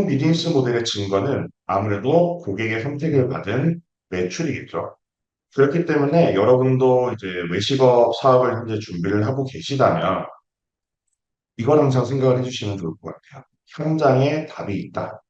비즈니스 모델의 증거는 아무래도 고객의 선택을 받은 매출이겠죠. 그렇기 때문에 여러분도 이제 외식업 사업을 현재 준비를 하고 계시다면 이걸 항상 생각을 해주시면 좋을 것 같아요. 현장에 답이 있다.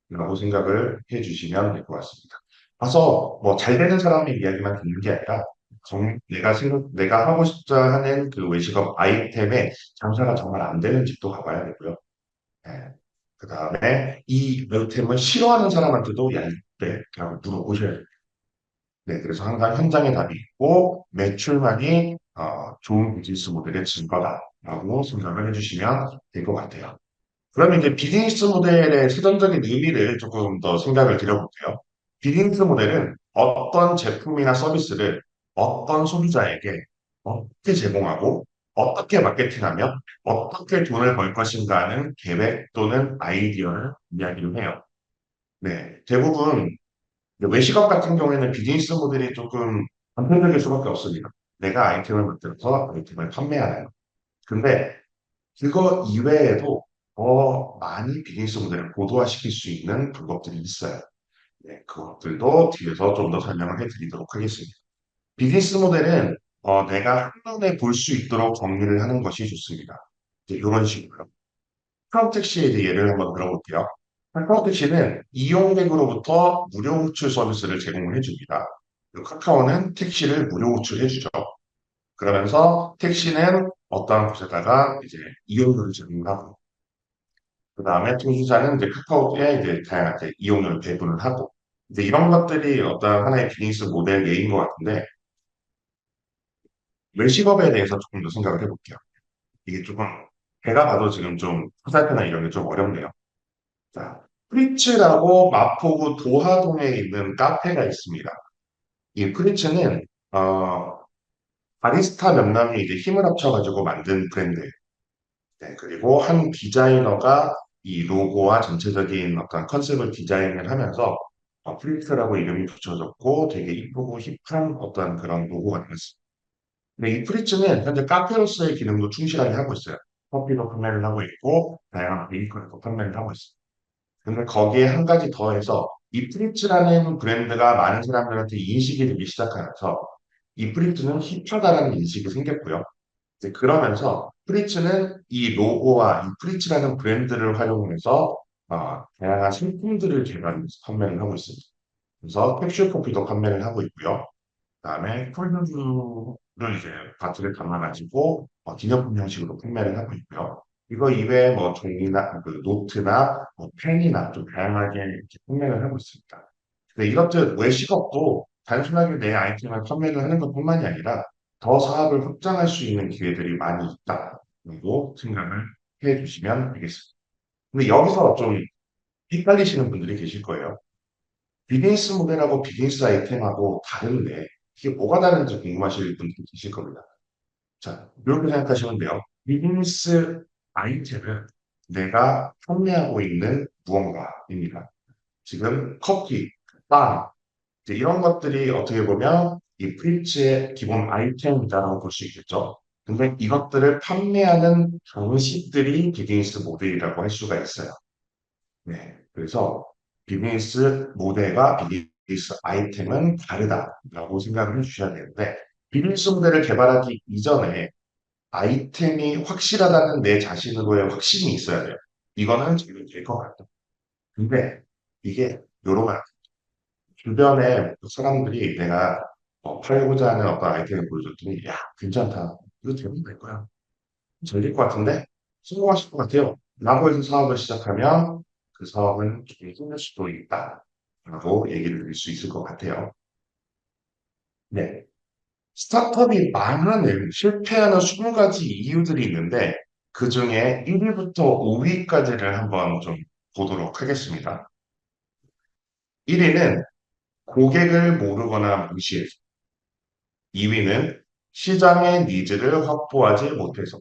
라고 생각을 해주시면 될 것 같습니다. 가서 뭐 잘 되는 사람의 이야기만 듣는 게 아니라 내가 하고 싶자 하는 그 외식업 아이템의 장사가 정말 안 되는 집도 가봐야 되고요. 예. 그 다음에 이 아이템을 싫어하는 사람한테도 야, 이때? 라고 물어보셔야 돼요. 네, 그래서 항상 현장에 답이 있고 매출만이 좋은 비즈니스 모델의 증거다라고 생각을 해주시면 될 것 같아요. 그러면 이제 비즈니스 모델의 세전적인 의미를 조금 더 생각을 드려볼게요. 비즈니스 모델은 어떤 제품이나 서비스를 어떤 소비자에게 어떻게 제공하고 어떻게 마케팅하며 어떻게 돈을 벌 것인가 하는 계획 또는 아이디어를 이야기를 해요. 네, 대부분 외식업 같은 경우에는 비즈니스 모델이 조금 단편적일 수밖에 없습니다. 내가 아이템을 만들어서 아이템을 판매하나요? 근데 그거 이외에도 더 많이 비즈니스 모델을 고도화시킬 수 있는 방법들이 있어요. 네, 그것들도 뒤에서 좀 더 설명을 해드리도록 하겠습니다. 비즈니스 모델은 내가 한눈에 볼 수 있도록 정리를 하는 것이 좋습니다. 이제 이런 식으로요. 카카오택시의 이제 예를 한번 들어볼게요. 카카오택시는 이용객으로부터 무료 호출 서비스를 제공을 해줍니다. 그리고 카카오는 택시를 무료 호출해주죠. 그러면서 택시는 어떠한 곳에다가 이제 이용료를 제공하고 그 다음에 통신사는 이제 카카오에 이제 다양하게 이용료를 배분을 하고 이제 이런 것들이 어떤 하나의 비즈니스 모델 예인 것 같은데 외식업에 대해서 조금 더 생각을 해볼게요. 이게 조금 제가 봐도 지금 좀 화살표나 이런 게 좀 어렵네요. 자, 프리츠라고 마포구 도하동에 있는 카페가 있습니다. 이 프리츠는 바리스타 명남이 이제 힘을 합쳐가지고 만든 브랜드예요. 네, 그리고 한 디자이너가 이 로고와 전체적인 어떤 컨셉을 디자인을 하면서 프리츠라고 이름이 붙여졌고 되게 이쁘고 힙한 어떤 그런 로고가 되었습니다. 근데 이 프리츠는 현재 카페로서의 기능도 충실하게 하고 있어요. 커피도 판매를 하고 있고 다양한 베이커리도 판매를 하고 있어요. 근데 거기에 한 가지 더해서 이 프리츠라는 브랜드가 많은 사람들한테 인식이 되기 시작하면서 이 프리츠는 힙하다라는 인식이 생겼고요. 이제 그러면서 프리츠는 이 로고와 이 프리츠라는 브랜드를 활용해서 다양한 상품들을 개발해서 판매를 하고 있습니다. 그래서 캡슐 커피도 판매를 하고 있고요. 그다음에 콜드브루를 이제 바트를 담아가지고 기념품 형식으로 판매를 하고 있고요. 이거 이외에 뭐 종이나 그 노트나 뭐 펜이나 좀 다양하게 이렇게 판매를 하고 있습니다. 근데 이렇듯 외식업도 단순하게 내 아이템을 판매를 하는 것뿐만이 아니라 더 사업을 확장할 수 있는 기회들이 많이 있다고 생각을 해 주시면 되겠습니다. 근데 여기서 좀 헷갈리시는 분들이 계실 거예요. 비즈니스 모델하고 비즈니스 아이템하고 다른데 이게 뭐가 다른지 궁금하실 분들이 계실 겁니다. 자, 이렇게 생각하시면 돼요. 비즈니스 아이템은 내가 판매하고 있는 무언가입니다. 지금 커피, 빵, 이제 이런 것들이 어떻게 보면 이 프리츠의 기본 아이템이다라고 볼 수 있겠죠. 근데 이것들을 판매하는 방식들이 비즈니스 모델이라고 할 수가 있어요. 네. 그래서 비즈니스 모델과 비즈니스 아이템은 다르다라고 생각을 해주셔야 되는데, 비즈니스 모델을 개발하기 이전에 아이템이 확실하다는 내 자신으로의 확신이 있어야 돼요. 이거는 지금 될 것 같다. 근데 이게 요런 주변에 사람들이 내가 팔고자 하는 어떤 아이템을 보여줬더니, 야, 괜찮다. 이거 되면 될 거야. 잘 될 것 같은데? 성공하실 것 같아요. 라고 해서 사업을 시작하면 그 사업은 좀 힘들 수도 있다. 라고 얘기를 드릴 수 있을 것 같아요. 네. 스타트업이 망하는, 실패하는 20가지 이유들이 있는데, 그 중에 1위부터 5위까지를 한번 좀 보도록 하겠습니다. 1위는 고객을 모르거나 무시해서, 2위는 시장의 니즈를 확보하지 못해서,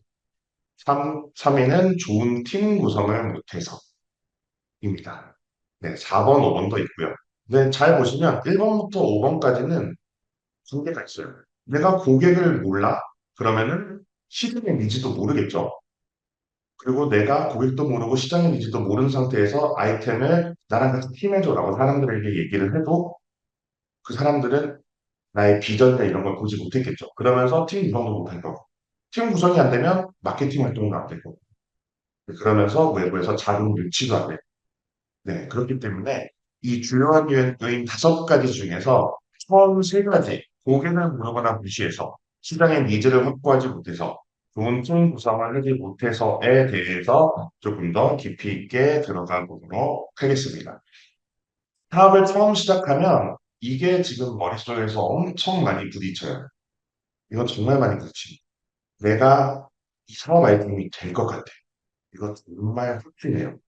3위는 좋은 팀 구성을 못해서, 입니다. 네, 4번, 5번도 있고요. 근데 잘 보시면 1번부터 5번까지는 관계가 있어요. 내가 고객을 몰라? 그러면은 시장의 니즈도 모르겠죠. 그리고 내가 고객도 모르고 시장의 니즈도 모르는 상태에서 아이템을 나랑 같이 팀해줘라고 사람들에게 얘기를 해도 그 사람들은 나의 비전이나 이런 걸 보지 못했겠죠. 그러면서 팀 구성도 못할 거고. 팀 구성이 안 되면 마케팅 활동도 안 되고. 그러면서 외부에서 자금 유치도 안 되고. 네, 그렇기 때문에 이 주요한 요인 다섯 가지 중에서 처음 세 가지, 고객을 물어보나 무시해서 시장의 니즈를 확보하지 못해서 좋은 팀 구성을 하지 못해서에 대해서 조금 더 깊이 있게 들어가 보도록 하겠습니다. 사업을 처음 시작하면 이게 지금 머릿속에서 엄청 많이 부딪혀요. 이건 정말 많이 부딪힙니다. 내가 이 사업 아이템이 될 것 같아. 이거 정말 확신해요.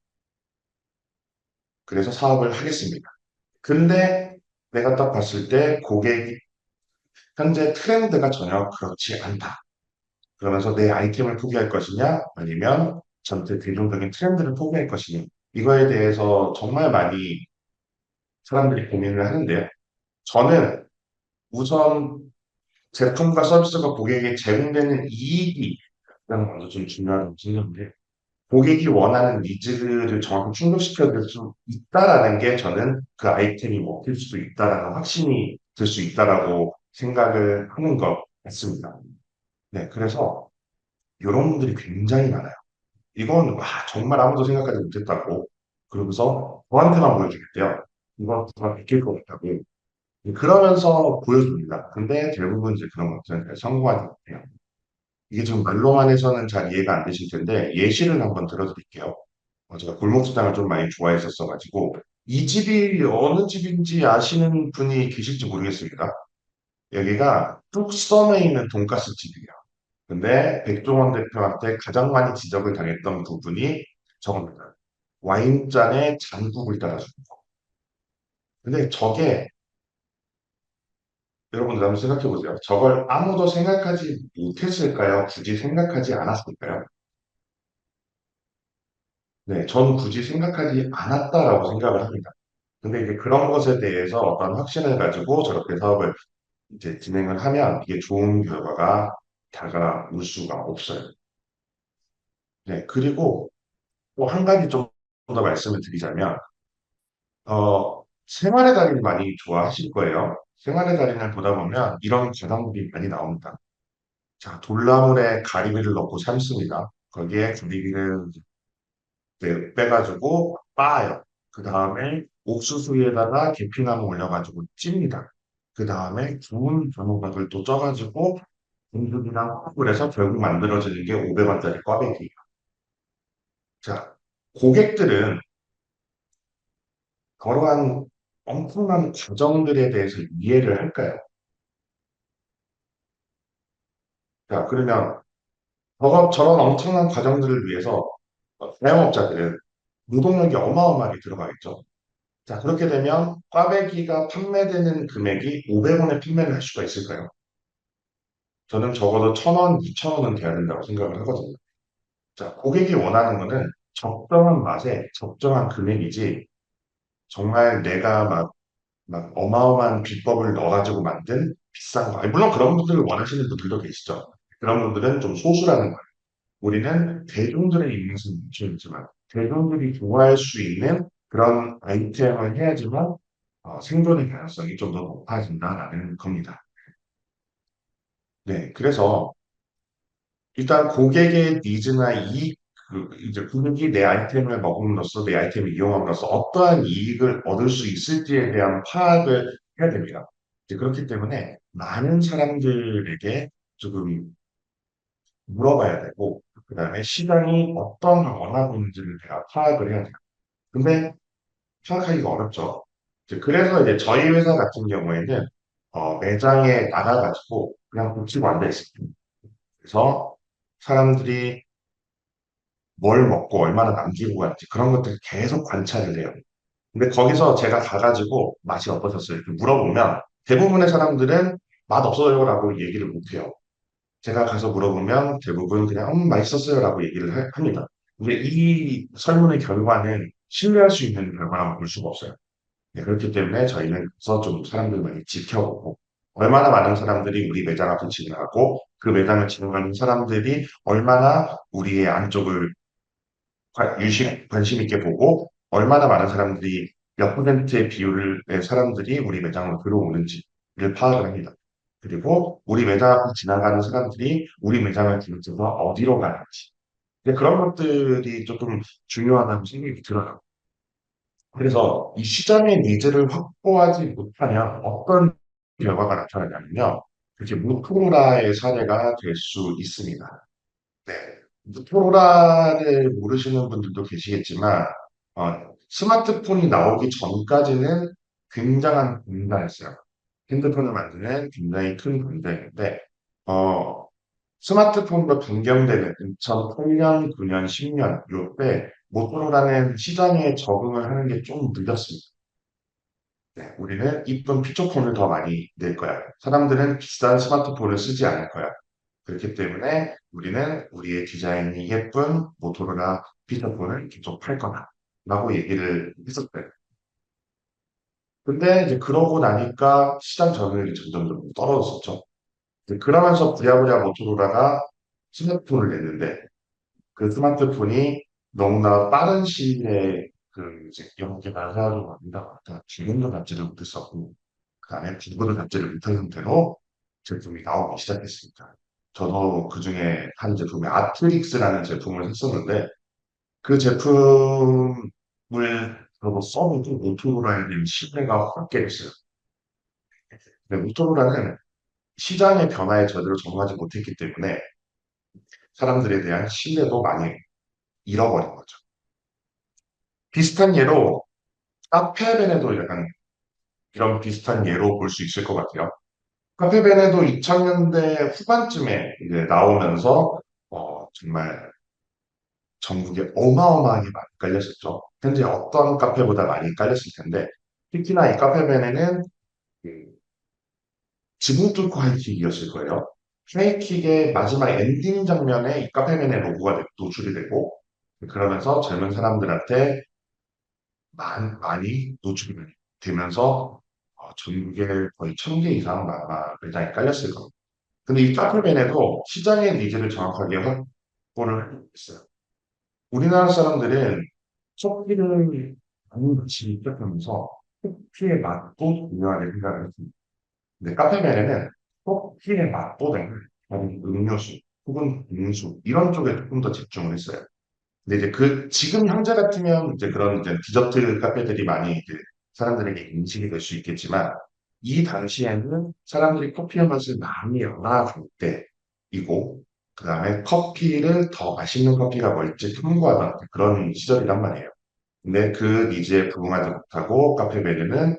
그래서 사업을 하겠습니다. 근데 내가 딱 봤을 때 고객이 현재 트렌드가 전혀 그렇지 않다. 그러면서 내 아이템을 포기할 것이냐 아니면 전체 대중적인 트렌드를 포기할 것이냐 이거에 대해서 정말 많이 사람들이 고민을 하는데요. 저는 우선 제품과 서비스가 고객에게 제공되는 이익이 가장 먼저 좀 중요하다고 생각하는데 고객이 원하는 니즈를 정확히 충족시켜 줄 수 있다라는 게 저는 그 아이템이 먹힐 수도 있다라는 확신이 들 수 있다라고 생각을 하는 것 같습니다. 네, 그래서 이런 분들이 굉장히 많아요. 이건 와, 정말 아무도 생각하지 못했다고 그러면서 저한테만 보여주겠대요. 이건 누가 베낄 것 같다고. 그러면서 보여줍니다. 근데 대부분 이제 그런 것들은 잘 성공하지 못해요. 이게 지금 말로만 해서는 잘 이해가 안 되실 텐데 예시를 한번 들어드릴게요. 제가 골목시장을 좀 많이 좋아했었어가지고 이 집이 어느 집인지 아시는 분이 계실지 모르겠습니다. 여기가 뚝섬에 있는 돈가스 집이에요. 근데 백종원 대표한테 가장 많이 지적을 당했던 부분이 저겁니다. 와인잔에 장국을 따라주는 거. 근데 저게 여러분들 한번 생각해 보세요. 저걸 아무도 생각하지 못했을까요? 굳이 생각하지 않았을까요? 네, 전 굳이 생각하지 않았다라고 생각을 합니다. 근데 이제 그런 것에 대해서 어떤 확신을 가지고 저렇게 사업을 이제 진행을 하면 이게 좋은 결과가 다가올 수가 없어요. 네, 그리고 또 한 가지 좀 더 말씀을 드리자면, 생활의 달인 많이 좋아하실 거예요. 생활의 달인을 보다 보면 이런 과정들이 많이 나옵니다. 자, 돌나물에 가리비를 넣고 삶습니다. 거기에 가리비를 빼가지고 빻아요. 그 다음에 옥수수에다가 계피나무 올려가지고 찝니다. 그 다음에 구운 견과류를 또 쪄가지고 공죽이랑 콩을 해서 결국 만들어지는 게 500원짜리 꽈배기예요. 자, 고객들은 그러한 엄청난 과정들에 대해서 이해를 할까요? 자, 그러면 저런 엄청난 과정들을 위해서 자영업자들은 노동력이 어마어마하게 들어가겠죠. 자, 그렇게 되면 꽈배기가 판매되는 금액이 500원에 판매를 할 수가 있을까요? 저는 적어도 1,000원, 2,000원은 돼야 된다고 생각을 하거든요. 자, 고객이 원하는 거는 적정한 맛에 적정한 금액이지 정말 내가 막 어마어마한 비법을 넣어가지고 만든 비싼 거. 아니, 물론 그런 분들을 원하시는 분들도 계시죠. 그런 분들은 좀 소수라는 거예요. 우리는 대중들의 입맛은 맞춰야지만 대중들이 좋아할 수 있는 그런 아이템을 해야지만 생존의 가능성이 좀 더 높아진다라는 겁니다. 네, 그래서 일단 고객의 니즈나 이익, 이제 고객이 내 아이템을 먹음으로써 내 아이템을 이용함으로써 어떠한 이익을 얻을 수 있을지에 대한 파악을 해야 됩니다. 이제 그렇기 때문에 많은 사람들에게 조금 물어봐야 되고, 그 다음에 시장이 어떤 걸 원하고 있는지를 내가 파악을 해야 돼요. 근데 파악하기가 어렵죠. 그래서 이제 저희 회사 같은 경우에는 매장에 나가가지고 그냥 붙이고 앉아 있습니다. 그래서 사람들이 뭘 먹고 얼마나 남기고 갔지 그런 것들을 계속 관찰을 해요. 근데 거기서 제가 가가지고 맛이 어떠셨어요? 이렇게 물어보면 대부분의 사람들은 맛 없어요라고 얘기를 못해요. 제가 가서 물어보면 대부분 그냥 맛있었어요라고 얘기를 합니다. 근데 이 설문의 결과는 신뢰할 수 있는 결과라고 볼 수가 없어요. 네, 그렇기 때문에 저희는 그래서 좀 사람들 많이 지켜보고 얼마나 많은 사람들이 우리 매장 앞을 지나가고 그 매장을 지나가는 사람들이 얼마나 우리의 안쪽을 유심 관심 있게 보고 얼마나 많은 사람들이 몇 퍼센트의 비율의 사람들이 우리 매장으로 들어오는지를 파악을 합니다. 그리고 우리 매장 앞을 지나가는 사람들이 우리 매장을 지나쳐서 어디로 가는지. 근데 그런 것들이 조금 중요하다고 생각이 들어요. 그래서 이 시장의 니즈를 확보하지 못하면 어떤 결과가 나타나냐면요. 이렇게 무토라의 사례가 될 수 있습니다. 네. 무토라를 모르시는 분들도 계시겠지만, 스마트폰이 나오기 전까지는 굉장한 공사였어요. 핸드폰을 만드는 굉장히 큰 공사였는데, 어, 스마트폰으로 변경되는 2008년, 9년, 10년, 요때 모토로라는 시장에 적응을 하는 게 좀 늦었습니다. 네, 우리는 이쁜 피처폰을 더 많이 낼 거야. 사람들은 비싼 스마트폰을 쓰지 않을 거야. 그렇기 때문에 우리는 우리의 디자인이 예쁜 모토로라 피처폰을 계속 팔 거다. 라고 얘기를 했었대요. 근데 이제 그러고 나니까 시장 점유율이 점점 떨어졌었죠. 그러면서 부랴부랴 모토로라가 스마트폰을 냈는데 그 스마트폰이 너무나 빠른 시일에 그 이제 영국에 나사로 갑니다. 기능도 잡지를 못했었고, 그 다음에 구글도 잡지를 못한 상태로 제품이 나오기 시작했습니다. 저도 그 중에 한 제품이 아트릭스라는 제품을 했었는데, 그 제품을 저도 써보고 모토로라에 대한 신뢰가 확 깨졌어요. 근데 모토로라는 시장의 변화에 제대로 적응하지 못했기 때문에 사람들에 대한 신뢰도 많이 잃어버린 거죠. 비슷한 예로 카페벤에도 약간 이런 비슷한 예로 볼 수 있을 것 같아요. 카페벤에도 2000년대 후반쯤에 이제 나오면서 정말 전국에 어마어마하게 많이 깔렸었죠. 현재 어떤 카페보다 많이 깔렸을 텐데 특히나 이 카페벤에는 그 지붕 뚫고 하이킥이었을 거예요. 하이킥의 마지막 엔딩 장면에 이 카페벤의 로고가 노출이 되고 그러면서 젊은 사람들한테 많이 노출이 되면서 전국에 거의 1000개 이상 아마 매장이 깔렸을 겁니다. 근데 이 카페맨에도 시장의 니즈를 정확하게 확보를 하고 있어요. 우리나라 사람들은 커피를 많이 마시기 시작하면서 커피의 맛도 중요하게 생각을 했습니다. 근데 카페맨에는 커피의 맛보다는 다른 음료수 혹은 빙수 이런 쪽에 조금 더 집중을 했어요. 근데 이제 지금 현재 같으면 이제 그런 이제 디저트 카페들이 많이 이제 사람들에게 인식이 될 수 있겠지만, 이 당시에는 사람들이 커피의 맛을 많이 알아볼 때이고, 그 다음에 커피를 더 맛있는 커피가 뭘지 탐구하던 그런 시절이란 말이에요. 근데 그 니즈에 부응하지 못하고 카페 메뉴는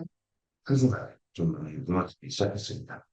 한순간에 좀 무너지기 시작했습니다.